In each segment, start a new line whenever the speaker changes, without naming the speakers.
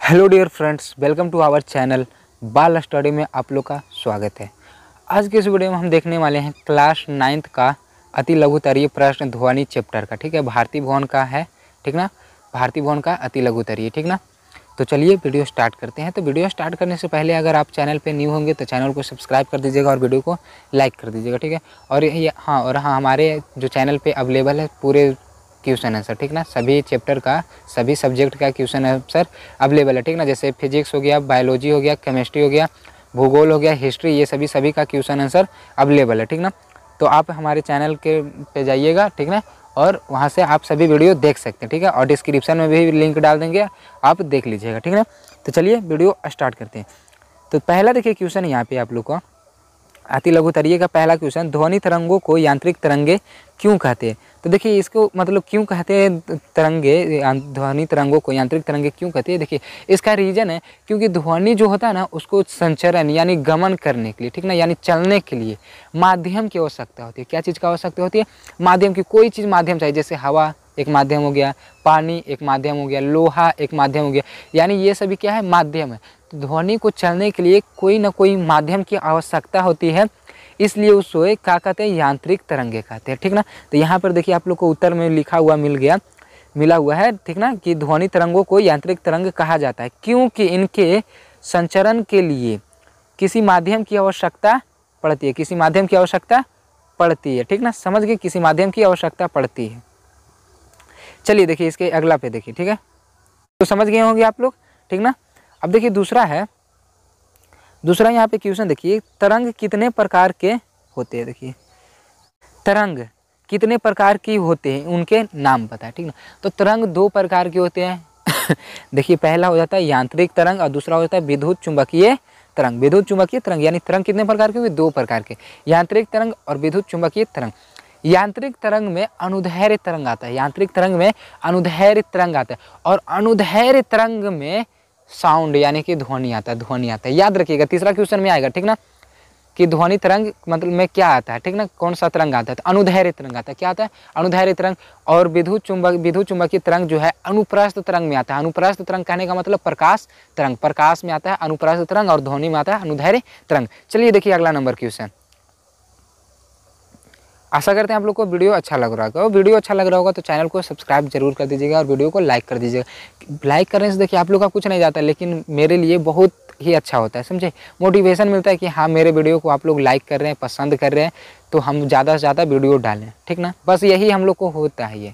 Hello dear friends, welcome to our channel Bal study में आप लोग का स्वागत है। आज के इस वीडियो में हम देखने वाले हैं क्लास 9th का अति लघुत्तरीय प्रश्न ध्वनि चैप्टर का। ठीक है, भारती भवन का है, ठीक ना। भारती भवन का अति लघुत्तरीय, ठीक ना। तो चलिए वीडियो स्टार्ट करते हैं। तो वीडियो स्टार्ट करने से पहले अगर आप चैनल पे न्यू होंगे तो चैनल को सब्सक्राइब कर दीजिएगा और वीडियो को लाइक कर दीजिएगा, ठीक है। और हमारे जो चैनल पे अवेलेबल है पूरे क्वेश्चन आंसर, ठीक ना। सभी चैप्टर का, सभी सब्जेक्ट का क्वेश्चन आंसर अवेलेबल है, ठीक ना। जैसे फिजिक्स हो गया, बायोलॉजी हो गया, केमिस्ट्री हो गया, भूगोल हो गया, हिस्ट्री, ये सभी का क्वेश्चन आंसर अवेलेबल है, ठीक ना। तो आप हमारे चैनल के पे जाइएगा, ठीक ना, और वहाँ से आप सभी वीडियो देख सकते हैं, ठीक है। और डिस्क्रिप्शन में भी लिंक डाल देंगे, आप देख लीजिएगा, ठीक ना। तो चलिए वीडियो स्टार्ट करते हैं। तो पहला देखिए क्वेश्चन यहाँ पे आप लोग को अति लघुत्तरीय का पहला क्वेश्चन, ध्वनि तरंगों को यांत्रिक तरंगे क्यों कहते हैं। तो देखिए इसको मतलब क्यों कहते हैं तरंगे, ध्वनि तरंगों को यांत्रिक तरंगे क्यों कहते हैं। देखिए इसका रीज़न है क्योंकि ध्वनि जो होता है ना उसको संचरण यानी गमन करने के लिए, ठीक ना, यानी चलने के लिए माध्यम की आवश्यकता होती है। क्या चीज़ का आवश्यकता होती है? माध्यम की। कोई चीज़ माध्यम चाहिए, जैसे हवा एक माध्यम हो गया, पानी एक माध्यम हो गया, लोहा एक माध्यम हो गया, यानी ये सभी क्या है? माध्यम है। तो ध्वनि को चलने के लिए कोई ना कोई माध्यम की आवश्यकता होती है, इसलिए उसको क्या कहते हैं? यांत्रिक तरंगे कहते हैं, ठीक ना। तो यहाँ पर देखिए आप लोग को उत्तर में लिखा हुआ मिला हुआ है, ठीक ना, कि ध्वनि तरंगों को यांत्रिक तरंग कहा जाता है क्योंकि इनके संचरण के लिए किसी माध्यम की आवश्यकता पड़ती है, किसी माध्यम की आवश्यकता पड़ती है, ठीक ना। समझ गए, किसी माध्यम की आवश्यकता पड़ती है। चलिए देखिए इसके अगला पे देखिए, ठीक है, तो समझ गए होंगे आप लोग, ठीक ना। अब देखिए दूसरा यहाँ पे क्वेश्चन देखिए, तरंग कितने प्रकार के होते हैं। देखिए तरंग कितने प्रकार की होते हैं, उनके नाम बताएं, ठीक ना। तो तरंग दो प्रकार के होते हैं देखिए पहला हो जाता है यांत्रिक तरंग और दूसरा हो जाता है विद्युत चुंबकीय तरंग। विद्युत चुंबकीय तरंग यानी तरंग कितने प्रकार के होंगे? दो प्रकार के, यांत्रिक तरंग और विद्युत चुंबकीय तरंग। यांत्रिक तरंग में अनुदैर्ध्य तरंग आता है, यांत्रिक तरंग में अनुदैर्ध्य तरंग आता है, और अनुदैर्ध्य तरंग में साउंड यानी कि ध्वनि आता है। याद रखिएगा, तीसरा क्वेश्चन में आएगा, ठीक ना, कि ध्वनि तरंग मतलब में क्या आता है, ठीक ना, कौन सा तरंग आता है? तो अनुदैर्ध्य तरंग आता है। क्या आता है? अनुदैर्ध्य तरंग। और विद्युत चुंबकीय तरंग जो है अनुप्रस्थ तरंग में आता है। अनुप्रस्थ तरंग कहने का मतलब प्रकाश तरंग, प्रकाश में आता है अनुप्रस्थ तरंग, और ध्वनि में आता है अनुदैर्ध्य तरंग। चलिए देखिए अगला नंबर क्वेश्चन। आशा करते हैं आप लोग को वीडियो अच्छा लग रहा होगा। वीडियो अच्छा लग रहा होगा तो चैनल को सब्सक्राइब जरूर कर दीजिएगा और वीडियो को लाइक कर दीजिएगा। लाइक करने से देखिए आप लोग का कुछ नहीं जाता, लेकिन मेरे लिए बहुत ही अच्छा होता है, समझे। मोटिवेशन मिलता है कि हाँ मेरे वीडियो को आप लोग लाइक कर रहे हैं, पसंद कर रहे हैं, तो हम ज़्यादा से ज़्यादा वीडियो डालें, ठीक ना। बस यही हम लोग को होता है ये।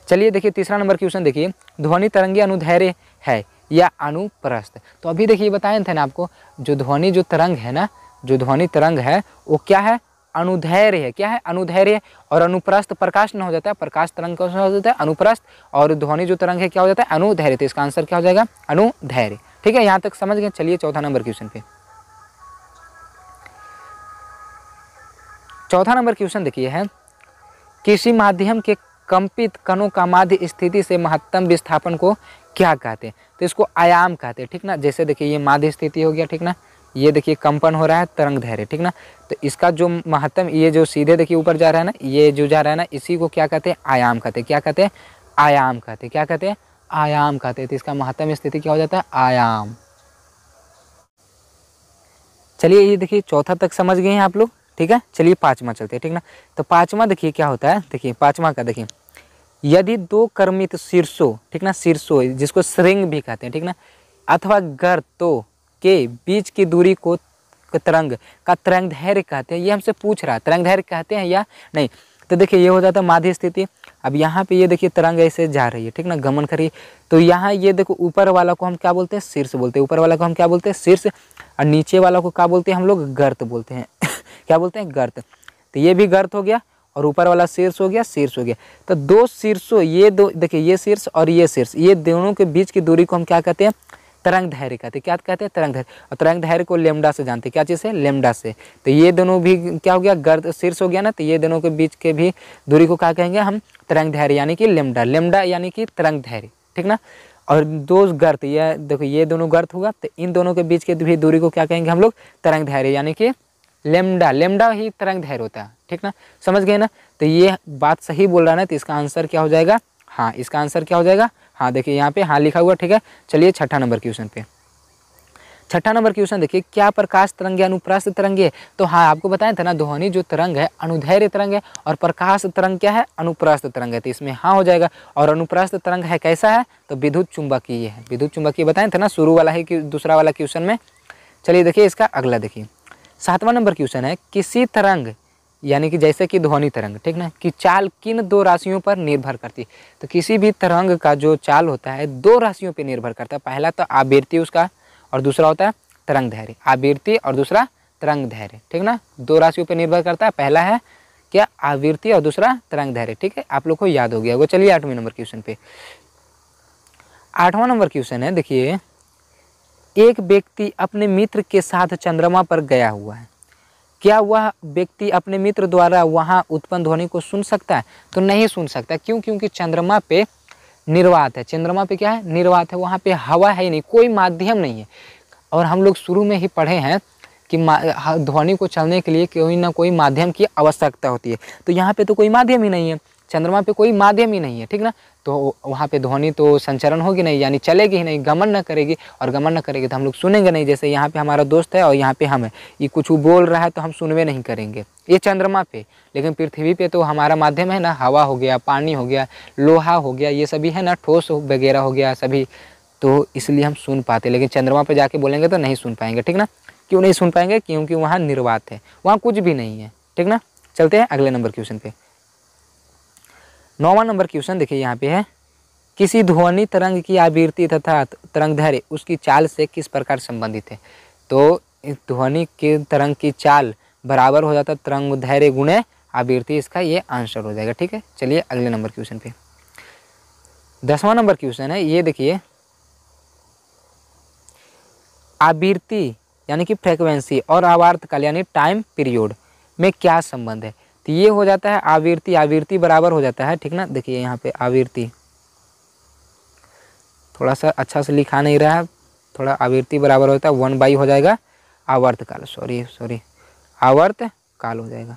चलिए देखिए तीसरा नंबर क्वेश्चन देखिए, ध्वनि तरंगे अनुदैर्ध्य है या अनुप्रस्थ। तो अभी देखिए बताए थे ना आपको, जो ध्वनि जो तरंग है ना, जो ध्वनि तरंग है वो क्या है? अनुदैर्ध्य है। क्या है? अनुदैर्ध्य। और अनुप्रस्थ प्रकाश न हो जाता है, प्रकाश तरंग कौन सा हो जाता है? अनुप्रस्थ। और ध्वनि जो तरंग है क्या हो जाता है? अनुदैर्ध्य। तो इसका आंसर क्या हो जाएगा? अनुदैर्ध्य, ठीक है। यहाँ तक समझ गए। चलिए चौथा नंबर क्वेश्चन पे, चौथा नंबर क्वेश्चन देखिए है, किसी माध्यम के कंपित कणों का माध्य स्थिति से महत्तम विस्थापन को क्या कहते हैं? तो इसको आयाम कहते हैं, ठीक ना। जैसे देखिए ये माध्य स्थिति हो गया, ठीक ना, ये देखिए कंपन हो रहा है तरंग दैर्ध्य, ठीक ना। तो इसका जो महत्तम, ये जो सीधे देखिए ऊपर जा रहा है ना, ये जो जा रहा है ना, इसी को क्या कहते हैं? आयाम कहते हैं। क्या कहते हैं? आयाम कहते हैं। क्या कहते हैं? आयाम कहते हैं। तो इसका महत्तम स्थिति क्या हो जाता है? आयाम। चलिए ये देखिए चौथा तक समझ गए हैं आप लोग, ठीक है। चलिए पांचवा चलते हैं, ठीक ना। तो पांचवा देखिए क्या होता है, देखिए पांचवा का देखिए, यदि दो कर्मित शीर्षों, ठीक ना, शीर्षों जिसको श्रृंग भी कहते हैं, ठीक ना, अथवा गर्तों के बीच की दूरी को तरंग का तरंग दैर्ध्य कहते हैं। ये हमसे पूछ रहा है तरंग दैर्ध्य कहते हैं या नहीं। तो देखिए ये हो जाता है माध्य स्थिति। अब यहाँ पे ये देखिए तरंग ऐसे जा रही है, ठीक ना, गमन कर रही है। तो यहाँ ये देखो ऊपर वाला को हम क्या बोलते हैं? शीर्ष बोलते हैं। ऊपर वाला को हम क्या बोलते हैं? शीर्ष। और नीचे वाला को क्या बोलते हैं हम लोग? गर्त बोलते हैं क्या बोलते हैं? गर्त। तो ये भी गर्त हो गया और ऊपर वाला शीर्ष हो गया, शीर्ष हो गया। तो दो शीर्षों, ये दो देखिए, ये शीर्ष और ये शीर्ष, ये दोनों के बीच की दूरी को हम क्या कहते हैं? तरंग दैर्ध्य कहते हैं। क्या कहते हैं? तरंग दैर्ध्य। और तरंग दैर्ध्य को लेमडा से जानते हैं। क्या चीज़ है? लेमडा से। तो ये दोनों भी क्या हो गया? गर्त शीर्ष हो गया ना, तो ये दोनों के बीच के भी दूरी को क्या कहेंगे हम? तरंग दैर्ध्य यानी कि लेमडा। लेमडा यानी कि तरंग दैर्ध्य, ठीक ना। और दो गर्त, ये देखो ये दोनों गर्त होगा, तो इन दोनों के बीच के भी दूरी को क्या कहेंगे हम लोग? तरंग दैर्ध्य यानी कि लेमडा। लेमडा ही तरंग दैर्ध्य होता है, ठीक ना। समझ गए ना। तो ये बात सही बोल रहा है ना, तो इसका आंसर क्या हो जाएगा? हाँ, इसका आंसर क्या हो जाएगा? हाँ देखिए यहाँ पे हाँ लिखा हुआ, ठीक है। चलिए छठा नंबर क्वेश्चन पे। छठा नंबर क्वेश्चन देखिए, क्या प्रकाश तरंग है अनुप्रस्थ तरंग है? तो हाँ आपको बताया था ना, ध्वनि जो तरंग है अनुदैर्घ्य तरंग है और प्रकाश तरंग क्या है, अनुप्रस्थ तरंग है। तो इसमें हाँ हो जाएगा। और अनुप्रस्थ तरंग है कैसा है, तो विद्युत चुंबकीय है। विद्युत चुंबकीय बताए थे ना शुरू वाला ही, दूसरा वाला क्वेश्चन में। चलिए देखिए इसका अगला देखिए, सातवां नंबर क्वेश्चन है, किसी तरंग यानी कि जैसे कि ध्वनि तरंग, ठीक ना, कि चाल किन दो राशियों पर निर्भर करती है? तो किसी भी तरंग का जो चाल होता है दो राशियों पर निर्भर करता है। पहला तो आवृत्ति उसका, और दूसरा होता है तरंग दैर्घ्य। आवृत्ति और दूसरा तरंग दैर्घ्य, ठीक ना, दो राशियों पर निर्भर करता है। पहला है क्या, आवृत्ति, और दूसरा तरंग दैर्घ्य, ठीक है। आप लोग को याद हो गया होगा। चलिए आठवें नंबर क्वेश्चन पे। आठवां नंबर क्वेश्चन है देखिए, एक व्यक्ति अपने मित्र के साथ चंद्रमा पर गया हुआ है, क्या वह व्यक्ति अपने मित्र द्वारा वहां उत्पन्न ध्वनि को सुन सकता है? तो नहीं सुन सकता। क्यों? क्योंकि चंद्रमा पे निर्वात है। चंद्रमा पे क्या है, निर्वात है। वहाँ पे हवा है ही नहीं, कोई माध्यम नहीं है। और हम लोग शुरू में ही पढ़े हैं कि ध्वनि को चलने के लिए कोई ना कोई माध्यम की आवश्यकता होती है। तो यहाँ पे तो कोई माध्यम ही नहीं है, चंद्रमा पे कोई माध्यम ही नहीं है, ठीक ना। तो वहाँ पे ध्वनि तो संचरण होगी नहीं, यानी चलेगी ही नहीं, गमन न करेगी। और गमन न करेगी तो हम लोग सुनेंगे नहीं। जैसे यहाँ पे हमारा दोस्त है और यहाँ पे हम है, ये कुछ बोल रहा है तो हम सुनवे नहीं करेंगे, ये चंद्रमा पे। लेकिन पृथ्वी पे तो हमारा माध्यम है ना, हवा हो गया, पानी हो गया, लोहा हो गया, ये सभी है ना, ठोस वगैरह हो गया सभी, तो इसलिए हम सुन पाते। लेकिन चंद्रमा पे जाके बोलेंगे तो नहीं सुन पाएंगे, ठीक ना। क्यों नहीं सुन पाएंगे? क्योंकि वहाँ निर्वात है, वहाँ कुछ भी नहीं है, ठीक ना। चलते हैं अगले नंबर क्वेश्चन पे। नौवां नंबर क्वेश्चन देखिए यहाँ पे है, किसी ध्वनि तरंग की आवृत्ति तथा तरंग दैर्घ्य उसकी चाल से किस प्रकार संबंधित है? तो ध्वनि के तरंग की चाल बराबर हो जाता है तरंग दैर्घ्य गुणे आवृत्ति, इसका ये आंसर हो जाएगा, ठीक है। चलिए अगले नंबर क्वेश्चन पे। 10वां नंबर क्वेश्चन है, ये देखिए, आवृत्ति यानी कि फ्रीक्वेंसी और आवर्तकाल यानी टाइम पीरियड में क्या संबंध है? तो ये हो जाता है आवृत्ति, आवृत्ति बराबर हो जाता है, ठीक ना। देखिए यहाँ पे आवृत्ति थोड़ा सा अच्छा से लिखा नहीं रहा है, थोड़ा आवृत्ति बराबर होता है 1/, हो जाएगा आवर्तकाल, सॉरी आवर्तकाल हो जाएगा।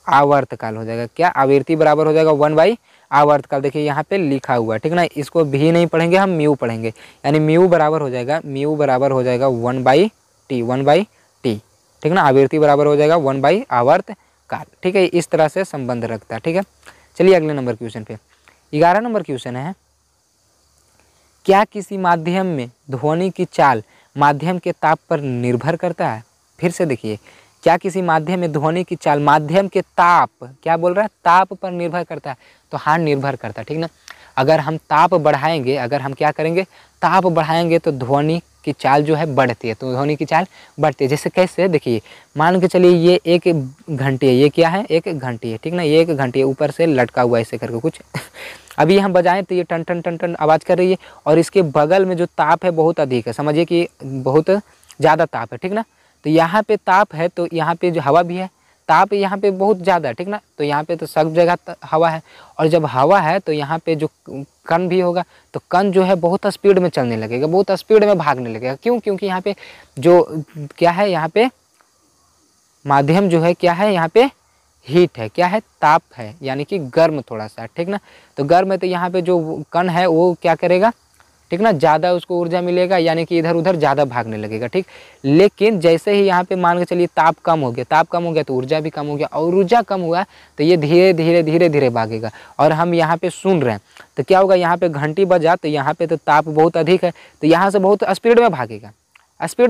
आवर्तकाल हो जाएगा क्या, आवृत्ति बराबर हो जाएगा 1/, आवर्तकाल। देखिए यहाँ पे लिखा हुआ है, ठीक ना। इसको भी नहीं पढ़ेंगे हम, म्यू पढ़ेंगे, यानी म्यू बराबर हो जाएगा 1/t, ठीक ना। आवृत्ति बराबर हो जाएगा 1/, आवर्तकाल, ठीक है। इस तरह से संबंध रखता है, ठीक है। चलिए अगले नंबर क्वेश्चन पे। 11 नंबर क्वेश्चन है, क्या किसी माध्यम में ध्वनि की चाल माध्यम के ताप पर निर्भर करता है? फिर से देखिए, क्या किसी माध्यम में ध्वनि की चाल माध्यम के ताप, क्या बोल रहा है, ताप पर निर्भर करता है? तो हाँ निर्भर करता है, ठीक ना। अगर हम ताप बढ़ाएंगे, अगर हम क्या करेंगे, ताप बढ़ाएंगे तो ध्वनि की चाल जो है बढ़ती है, तो ध्वनि की चाल बढ़ती है। जैसे कैसे, देखिए मान के चलिए ये एक घंटी है, ये क्या है, एक घंटी है, ठीक ना। ये एक घंटी है, ऊपर से लटका हुआ ऐसे करके कुछ अभी हम बजाएं तो ये टन टन टन टन आवाज़ कर रही है, और इसके बगल में जो ताप है बहुत अधिक है, समझिए कि बहुत ज़्यादा ताप है, ठीक ना। तो यहाँ पे ताप है, तो यहाँ पे जो हवा भी है, ताप यहाँ पे बहुत ज़्यादा है, ठीक ना। तो यहाँ पे तो सब जगह हवा है, और जब हवा है तो यहाँ पे जो कण भी होगा, तो कण जो है बहुत स्पीड में चलने लगेगा, बहुत स्पीड में भागने लगेगा। क्यों? क्योंकि यहाँ पे जो क्या है, यहाँ पे माध्यम जो है क्या है, यहाँ पे हीट है, क्या है, ताप है, यानी कि गर्म थोड़ा सा, ठीक ना। तो गर्म है तो यहाँ पे जो कण है वो क्या करेगा, ठीक ना, ज़्यादा उसको ऊर्जा मिलेगा, यानी कि इधर उधर ज़्यादा भागने लगेगा, ठीक। लेकिन जैसे ही यहाँ पे मान के चलिए ताप कम हो गया तो ऊर्जा भी कम हो गया, और ऊर्जा कम हुआ तो ये धीरे धीरे भागेगा। और हम यहाँ पे सुन रहे हैं तो क्या होगा, यहाँ पे घंटी बजा तो यहाँ पे तो ताप बहुत अधिक है, तो यहाँ से बहुत स्पीड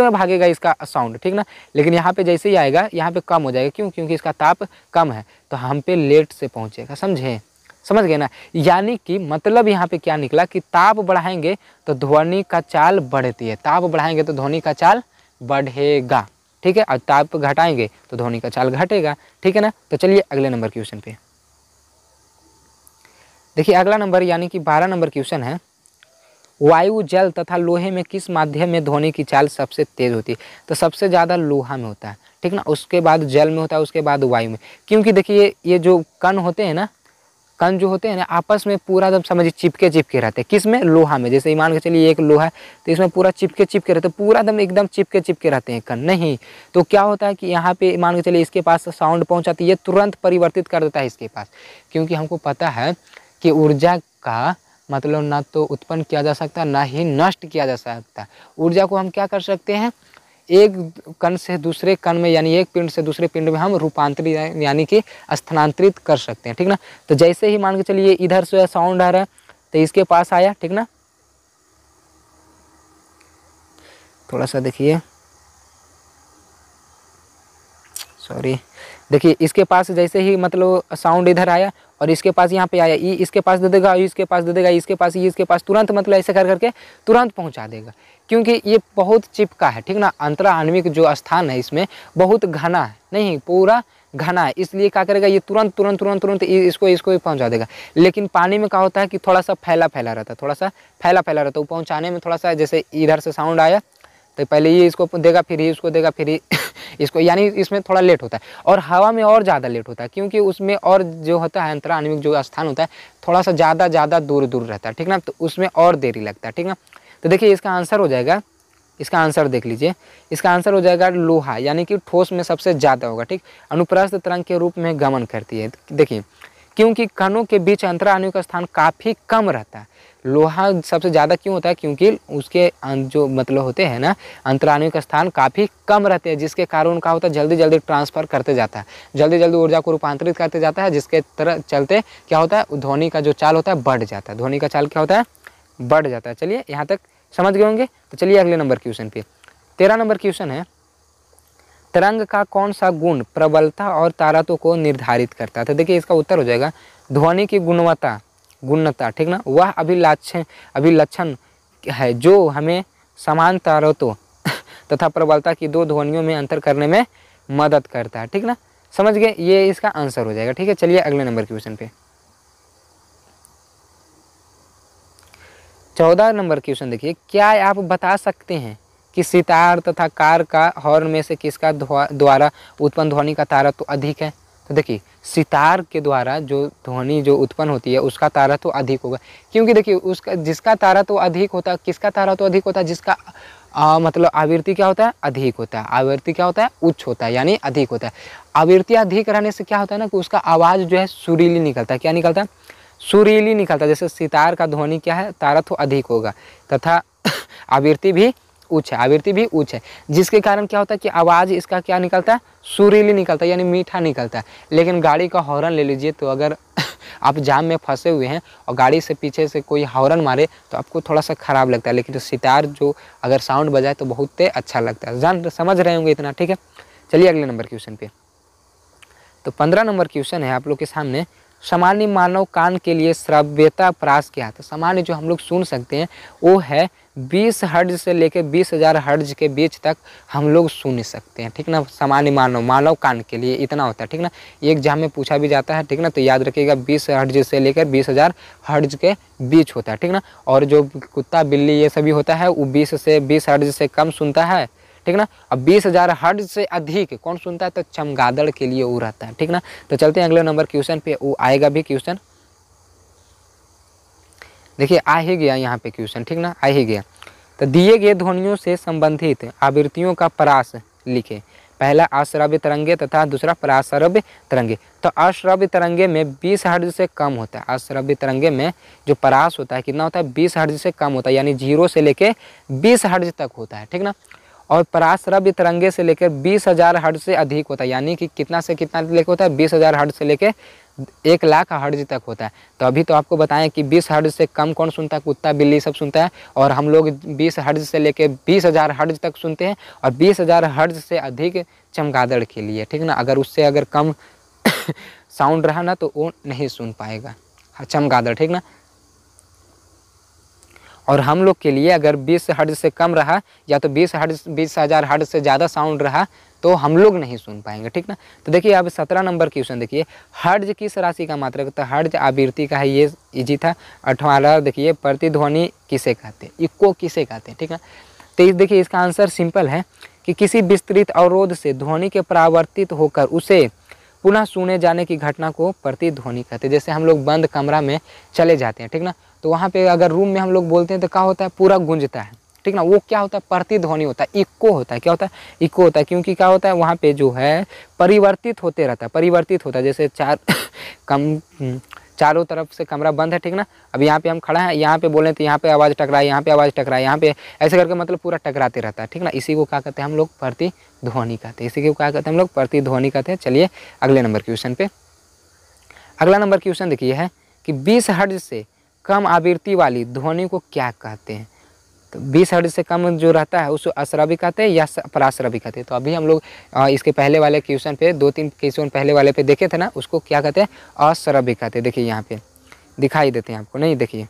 में भागेगा इसका साउंड, ठीक ना। लेकिन यहाँ पे जैसे ही आएगा यहाँ पे कम हो जाएगा। क्यों? क्योंकि इसका ताप कम है, तो हम पे लेट से पहुँचेगा, समझ गए ना। यानी कि मतलब यहाँ पे क्या निकला कि ताप बढ़ाएंगे तो ध्वनि का चाल बढ़ती है, ताप बढ़ाएंगे तो ध्वनि का चाल बढ़ेगा, ठीक है। और ताप घटाएंगे तो ध्वनि का चाल घटेगा, ठीक है ना। तो चलिए अगले नंबर क्वेश्चन पे देखिए। अगला नंबर यानी कि 12 नंबर क्वेश्चन है, वायु, जल तथा लोहे में किस माध्यम में ध्वनि की चाल सबसे तेज होती है? तो सबसे ज़्यादा लोहा में होता है, ठीक ना। उसके बाद जल में होता है, उसके बाद वायु में। क्योंकि देखिए ये जो कण होते हैं ना, कण जो होते हैं ना आपस में पूरा एकदम समझिए चिपके रहते हैं। किस में? लोहा में। जैसे मान के चलिए एक लोहा है तो इसमें पूरा चिपके रहते हैं, पूरा एकदम चिपके रहते हैं कण। नहीं तो क्या होता है कि यहाँ पे मान के चलिए इसके पास साउंड पहुँचाती है, ये तुरंत परिवर्तित कर देता है इसके पास, क्योंकि हमको पता है कि ऊर्जा का मतलब ना तो उत्पन्न किया जा सकता ना ही नष्ट किया जा सकता। ऊर्जा को हम क्या कर सकते हैं? एक कण से दूसरे कण में यानी एक पिंड से दूसरे पिंड में हम रूपांतरित यानी कि स्थानांतरित कर सकते हैं, ठीक ना। तो जैसे ही मान के चलिए इधर से साउंड आ रहा है तो इसके पास आया, ठीक ना। थोड़ा सा देखिए, सॉरी, देखिए इसके पास जैसे ही मतलब साउंड इधर आया और इसके पास यहाँ पे आया, ई इसके पास दे देगा, इसके पास दे देगा, इसके पास, ई इसके पास, तुरंत मतलब ऐसे कर करके तुरंत पहुँचा देगा, क्योंकि ये बहुत चिपका है, ठीक ना। अंतरा आणविक जो स्थान है इसमें बहुत घना है, नहीं पूरा घना है, इसलिए क्या करेगा ये तुरंत तुरंत तुरंत तुरंत इसको भी पहुँचा देगा। लेकिन पानी में क्या होता है कि थोड़ा सा फैला रहता है, थोड़ा सा फैला रहता है, वो पहुँचाने में थोड़ा सा, जैसे इधर से साउंड आया तो पहले ये इसको देगा, फिर ये इसको देगा, फिर इसको, यानी इसमें थोड़ा लेट होता है। और हवा में और ज़्यादा लेट होता है, क्योंकि उसमें और जो होता है अंतरा आणविक जो स्थान होता है थोड़ा सा ज़्यादा दूर रहता है, ठीक ना। तो उसमें और देरी लगता है, ठीक ना। तो देखिए इसका आंसर हो जाएगा, इसका आंसर देख लीजिए, इसका आंसर हो जाएगा लोहा, यानी कि ठोस में सबसे ज़्यादा होगा, ठीक। अनुप्रस्थ तरंग के रूप में गमन करती है। देखिए क्योंकि कणों के बीच अंतरा आणविक स्थान काफ़ी कम रहता है, लोहा सबसे ज़्यादा क्यों होता है? क्योंकि उसके जो मतलब होते हैं ना अंतरा आणविक स्थान काफ़ी कम रहते हैं, जिसके कारण उनका होता है जल्दी जल्दी ट्रांसफ़र करते जाता है, जल्दी जल्दी ऊर्जा को रूपांतरित करते जाता है, जिसके तरह चलते क्या होता है ध्वनि का जो चाल होता है बढ़ जाता है, ध्वनि का चाल क्या होता है बढ़ जाता है। चलिए यहाँ तक समझ गए होंगे। तो चलिए अगले नंबर क्वेश्चन पे, 13 नंबर क्वेश्चन है, तरंग का कौन सा गुण प्रबलता और तारत्व को निर्धारित करता है? तो देखिए इसका उत्तर हो जाएगा ध्वनि की गुणवत्ता, ठीक ना, वह अभिलक्षण है जो हमें समान तारत्व तथा प्रबलता की दो ध्वनियों में अंतर करने में मदद करता है, ठीक ना। समझ गए, ये इसका आंसर हो जाएगा, ठीक है। चलिए अगले नंबर क्वेश्चन पे, 14 नंबर क्वेश्चन देखिए, क्या आप बता सकते हैं कि सितार तथा कार का हॉर्न में से किसका द्वारा उत्पन्न ध्वनि का तारत्व अधिक है? तो देखिए सितार के द्वारा जो ध्वनि जो उत्पन्न होती है उसका तारत्व अधिक होगा, क्योंकि देखिए उसका जिसका तारत्व अधिक होता है, किसका तारत्व अधिक होता है? जिसका मतलब आवृत्ति क्या होता है अधिक होता है, आवृत्ति क्या होता है उच्च होता है, यानी अधिक होता है। आवृत्ति अधिक रहने से क्या होता है ना कि उसका आवाज़ जो है सुरीली निकलता है। क्या निकलता है? सुरीली निकलता है। जैसे सितार का ध्वनि क्या है तारत्व अधिक होगा तथा आवृत्ति भी उच्च है, जिसके कारण क्या होता है कि आवाज़ इसका क्या निकलता है सुरीली निकलता है, यानी मीठा निकलता है। लेकिन गाड़ी का हॉर्न ले लीजिए, तो अगर आप जाम में फंसे हुए हैं और गाड़ी से पीछे से कोई हॉर्न मारे तो आपको थोड़ा सा ख़राब लगता है, लेकिन तो सितार जो अगर साउंड बजाए तो बहुत अच्छा लगता है। समझ रहे होंगे इतना, ठीक है। चलिए अगले नंबर क्वेश्चन पे, तो 15 नंबर क्वेश्चन है आप लोग के सामने, सामान्य मानव कान के लिए श्रव्यता परास क्या है? तो सामान्य जो हम लोग सुन सकते हैं वो है 20 हर्ट्ज से लेकर 20,000 हर्ट्ज के बीच तक हम लोग सुन सकते हैं, ठीक ना। सामान्य मानव कान के लिए इतना होता है, ठीक ना। ये एग्जाम में पूछा भी जाता है, ठीक ना। तो याद रखिएगा 20 हर्ट्ज से लेकर 20,000 हर्ट्ज के बीच होता है, ठीक ना। और जो कुत्ता बिल्ली ये सभी होता है वो 20 से 20 हर्ट्ज से कम सुनता है, ठीक ना। अब 20,000 हर्ट्ज से अधिक कौन सुनता है? तो चमगादड़ के लिए वो रहता है, ठीक ना। तो चलते हैं अगले नंबर क्वेश्चन पे, वो आएगा भी क्वेश्चन, देखिए आ ही गया यहाँ पे क्वेश्चन, ठीक ना, आ ही गया। तो दिए गए ध्वनियों से संबंधित आवृत्तियों का परास लिखे। पहला अश्रव्य तरंगे तथा दूसरा पराश्रव्य तरंगे। तो अश्रव्य तरंगे में 20 हर्ट्ज से कम होता है, अश्रव्य तरंगे में जो परास होता है कितना होता है 20 हर्ट्ज से कम होता है, यानी 0 से लेके 20 हर्ट्ज तक होता है, ठीक ना। और पराश्रव्य तरंगे से लेकर 20,000 हर्ट्ज से अधिक होता है, यानी कि कितना से कितना लेकर होता है 20,000 हर्ट्ज से लेकर 1,00,000 हर्ट्ज तक होता है। तो अभी तो आपको बताएं कि 20 हर्ट्ज से कम कौन सुनता है? कुत्ता बिल्ली सब सुनता है, और हम लोग 20 हर्ट्ज से लेकर 20,000 हर्ट्ज तक सुनते हैं, और 20,000 हर्ट्ज से अधिक चमगादड़ के लिए, ठीक ना। अगर उससे अगर कम साउंड रहा ना तो वो नहीं सुन पाएगा चमगादड़, ठीक ना। और हम लोग के लिए अगर 20 हर्ट्ज से कम रहा या तो 20,000 हर्ट्ज से ज़्यादा साउंड रहा तो हम लोग नहीं सुन पाएंगे, ठीक ना। तो देखिए अब 17 नंबर क्वेश्चन देखिए, हर्ट्ज किस राशि का मात्रक? तो हर्ट्ज आवृत्ति का है, ये इजी था। 18 देखिए प्रतिध्वनि किसे कहते हैं? इको किसे कहते हैं, ठीक है। तो देखिए इसका आंसर सिंपल है कि किसी विस्तृत अवरोध से ध्वनि के परावर्तित होकर उसे पुनः सुने जाने की घटना को प्रतिध्वनि कहते हैं। जैसे हम लोग बंद कमरा में चले जाते हैं, ठीक ना, तो वहाँ पे अगर रूम में हम लोग बोलते हैं तो क्या होता है, पूरा गूंजता है, ठीक ना, वो क्या होता है, प्रतिध्वनि होता है, इको होता है। क्या होता है, इको होता है, क्योंकि क्या होता है वहाँ पे जो है परिवर्तित होते रहता है, परिवर्तित होता है। जैसे चारों तरफ से कमरा बंद है, ठीक ना, अब यहाँ पे हम खड़ा है, यहाँ पे बोले तो यहाँ पे आवाज़ टकराए, यहाँ पे आवाज़ टकराए, यहाँ पे ऐसे करके मतलब पूरा टकराते रहता है, ठीक ना, इसी को क्या कहते हैं हम लोग, प्रतिध्वनि कहते हैं। इसी को क्या कहते हैं हम लोग, प्रतिध्वनि कहते हैं। चलिए अगले नंबर क्वेश्चन पे। अगला नंबर क्वेश्चन देखिए है कि 20 हर्ट्ज से कम आवृत्ति वाली ध्वनि को क्या कहते हैं। तो 20 हर्ट्ज से कम जो रहता है उसको अश्रव्य कहते हैं या पराश्रव्य कहते हैं। तो अभी हम लोग इसके पहले वाले क्वेश्चन पे 2-3 क्वेश्चन पहले वाले पे देखे थे ना, उसको क्या कहते हैं, अश्रव्य कहते हैं। देखिए यहाँ पे दिखाई देते हैं आपको, नहीं देखिए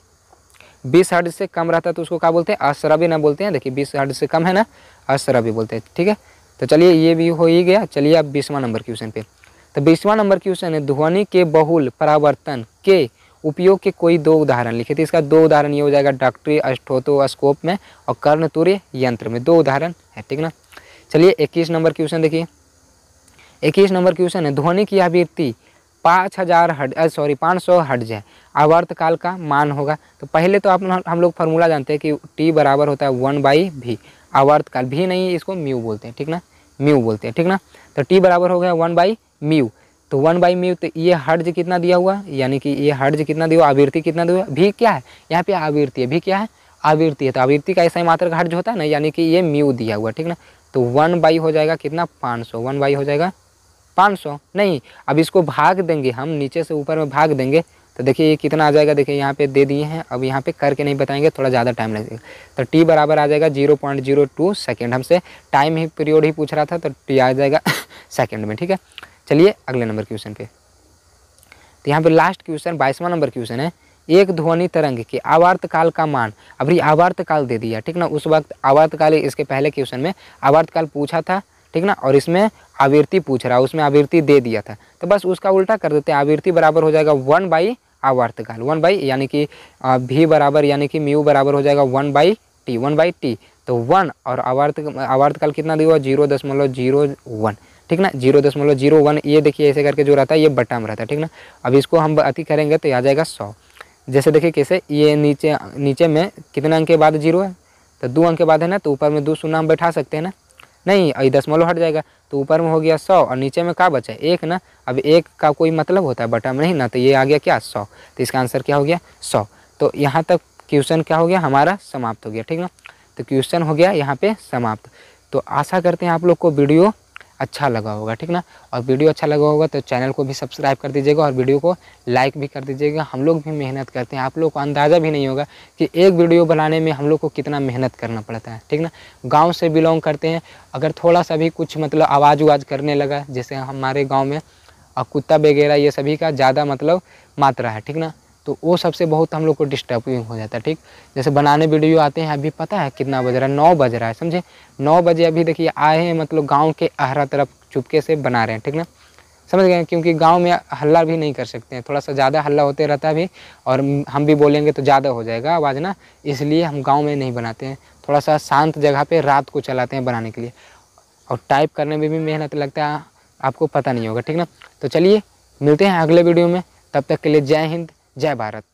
20 हर्ट्ज से कम रहता है तो उसको क्या बोलते हैं, अश्रव्य ना बोलते हैं। देखिए 20 हर्ट्ज से कम है ना, अश्रव्य बोलते हैं, ठीक है। तो चलिए ये भी हो ही गया। चलिए अब 20वां नंबर क्वेश्चन पे। तो 20वां नंबर क्वेश्चन है, ध्वनि के बहुल परावर्तन के उपयोग के कोई 2 उदाहरण लिखे थे। इसका 2 उदाहरण ये हो जाएगा, डॉक्टरी स्टोथोस्कोप में और कर्णतुर्य यंत्र में 2 उदाहरण है, ठीक ना। चलिए 21 नंबर क्वेश्चन देखिए। 21 नंबर क्वेश्चन है, ध्वनि की आवृत्ति 500 हर्ट्ज है, आवर्तकाल का मान होगा। तो पहले तो हम लोग फार्मूला जानते हैं कि टी बराबर होता है 1/v, आवर्तकाल भी नहीं, इसको म्यू बोलते हैं, ठीक ना, म्यू बोलते हैं, ठीक ना। तो टी बराबर हो गया 1/म्यू, तो 1/म्यू, तो ये हर्ट्ज कितना दिया हुआ, यानी कि ये हर्ट्ज कितना दिया हुआ, आवृत्ति कितना दिया हुआ, भी क्या है यहाँ पे आवृत्ति है, भी क्या है, आवृत्ति है। तो आवृत्ति का ऐसा ही मात्रा का हर्ट्ज होता है ना, यानी कि ये म्यू दिया हुआ, ठीक ना। तो 1/, हो जाएगा कितना, 500, 1/, हो जाएगा 500। नहीं, अब इसको भाग देंगे हम, नीचे से ऊपर में भाग देंगे तो देखिए ये कितना आ जाएगा। देखिए यहाँ पे दे दिए हैं, अब यहाँ पे करके नहीं बताएंगे, थोड़ा ज़्यादा टाइम लगेगा। तो टी बराबर आ जाएगा 0.02 सेकेंड। हमसे टाइम ही पीरियड ही पूछ रहा था, तो टी आ जाएगा सेकेंड में, ठीक है। चलिए अगले नंबर क्वेश्चन पे। तो यहाँ पे लास्ट क्वेश्चन 22वां नंबर क्वेश्चन है, एक ध्वनि तरंग के आवर्तकाल का मान। अभी आवर्तकाल दे दिया, ठीक ना, उस वक्त आवर्तकाल, इसके पहले क्वेश्चन में आवर्तकाल पूछा था, ठीक ना, और इसमें आवृत्ति पूछ रहा है, उसमें आवृत्ति दे दिया था, तो बस उसका उल्टा कर देते हैं। आवृत्ति बराबर हो जाएगा 1/, आवर्तकाल 1/, यानी कि भी बराबर, यानी कि म्यू बराबर हो जाएगा 1/t, 1/t। तो 1 और आवर्तकाल कितना दिया हुआ, 0.01, ठीक ना, 0.01। ये देखिए ऐसे करके जो रहता है ये बटा में रहता है, ठीक ना। अब इसको हम अति करेंगे तो आ जाएगा 100। जैसे देखिए कैसे, ये नीचे में कितने अंक के बाद 0 है, तो 2 अंक के बाद है ना, तो ऊपर में 2 शून्य हम बैठा सकते हैं ना, नहीं, ये दशमलव हट जाएगा, तो ऊपर में हो गया 100 और नीचे में क्या बचा है, 1 ना। अब 1 का कोई मतलब होता है बटा में, नहीं ना, तो ये आ गया क्या, 100। तो इसका आंसर क्या हो गया, 100। तो यहाँ तक क्वेश्चन क्या हो गया हमारा, समाप्त हो गया, ठीक ना। तो क्वेश्चन हो गया यहाँ पे समाप्त। तो आशा करते हैं आप लोग को वीडियो अच्छा लगा होगा, ठीक ना। और वीडियो अच्छा लगा होगा तो चैनल को भी सब्सक्राइब कर दीजिएगा और वीडियो को लाइक भी कर दीजिएगा। हम लोग भी मेहनत करते हैं, आप लोग को अंदाज़ा भी नहीं होगा कि एक वीडियो बनाने में हम लोग को कितना मेहनत करना पड़ता है, ठीक ना। गांव से बिलोंग करते हैं, अगर थोड़ा सा भी कुछ मतलब आवाज़ उवाज़ करने लगा, जैसे हमारे गाँव में कुत्ता वगैरह ये सभी का ज़्यादा मतलब मात्रा है, ठीक ना, तो वो सबसे बहुत हम लोग को डिस्टर्बिंग हो जाता है, ठीक। जैसे बनाने वीडियो आते हैं, अभी पता है कितना बज रहा है, 9 बज रहा है, समझे, 9 बजे अभी देखिए आए हैं, मतलब गांव के आहरा तरफ चुपके से बना रहे हैं, ठीक ना, समझ गए। क्योंकि गांव में हल्ला भी नहीं कर सकते हैं, थोड़ा सा ज़्यादा हल्ला होते रहता है भी, और हम भी बोलेंगे तो ज़्यादा हो जाएगा आवाज़ ना, इसलिए हम गाँव में नहीं बनाते हैं, थोड़ा सा शांत जगह पर रात को चलाते हैं बनाने के लिए। और टाइप करने में भी मेहनत लगता है, आपको पता नहीं होगा, ठीक ना। तो चलिए मिलते हैं अगले वीडियो में, तब तक के लिए जय हिंद, जय भारत।